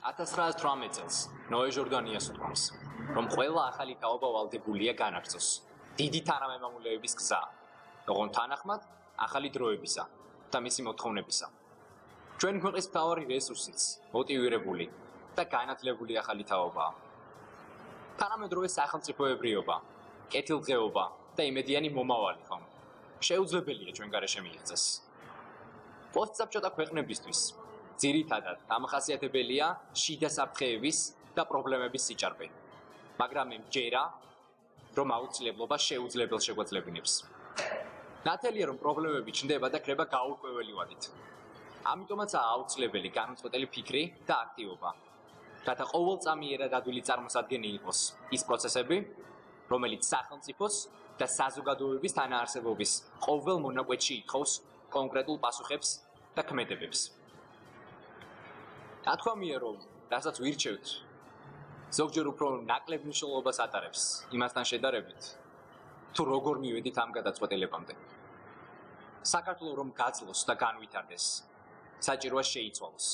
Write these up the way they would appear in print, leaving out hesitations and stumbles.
1918 წელს ნოე ჟორდანიას უთქვამს, რომ ყველა ახალი თაობა ვალდებულია განაგრძოს დიდი თანამემამულეების გზა, ოღონდ თანახმად ახალი დროებისა და მისი მოთხოვნებისა. ჩვენ ქვეყნის მთავარი რესურსიც მოტივირებული და განათლებული ახალი თაობაა. თანამედროვე სახელმწიფოებრიობა, კეთილდღეობა და იმედიანი მომავალი ხომ შეუძლებელია ჩვენ გარეშე მიიღწეს. პოსტსაბჭოთა ქვეყნებისთვის ძირითადად დამახასიათებელია შიდა საფრთხეების და პრობლემების სიჭარბე, მაგრამ მე მჯერა, რომ აუცილებლობა შეუძლებელ შეგვეძლებინებს. ნათელია, რომ პრობლემები ჩნდება და ქრება გაურკვეველი ვადით. ამიტომაცაა აუცილებელი განუწყვეტელი ფიქრი და აქტივობა, რათა ყოველწამიერად ადვილი წარმოსადგენი იყოს ის პროცესები, რომელიც სახელმწიფოს და საზოგადოების თანაარსებობის ყოველ მონაკვეთში ითხოვს კონკრეტულ პასუხებს და ქმედებებს. ნათქვამია, რომ რასაც ვირჩევთ, ზოგჯერ უფრო ნაკლებ მნიშვნელობას ატარებს იმასთან შედარებით, თუ როგორ მივედით ამ გადაწყვეტილებამდე. საქართველოს რომ გაძლოს და განვითარდეს, საჭიროა შეიცვალოს.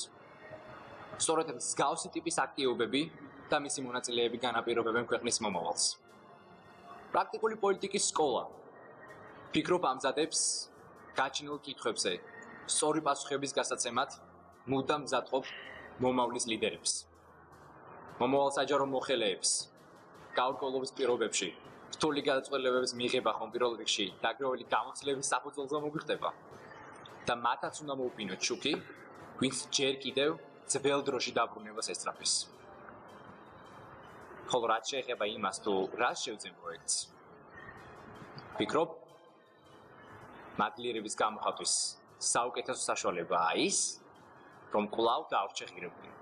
სწორედ მსგავსი ტიპის აქტივობები და მისი მონაწილეები განაპირობებენ ქვეყნის მომავალს. პრაქტიკული პოლიტიკის სკოლა ფიქრობ ამზადებს გაჩენილ კითხვებზე სწორი პასუხების გასაცემად მუდამ მზადყოფ მომავლის ლიდერებს. მომავალ საჯარო მოხელეებს გაურკვევლობის პირობებში რთული გადაწყვეტილებების მიღება ხომ პირველ რიგში დაგროვილი გამოცდილების საფუძველზე მოგვიხდება და მათაც უნდა მოუპინოთ შუქი, ვინც ჯერ კიდევ ძველ დროში დაბრუნებას ესწრაფეს. ხოლო რაც შეეხება იმას, თუ რას შევძენ პროექტს, ვფიქრობ, მადლიერების გამოხატვის საუკეთესო საშუალებაა ის, რომ კვლავ დავრჩე ღირებული.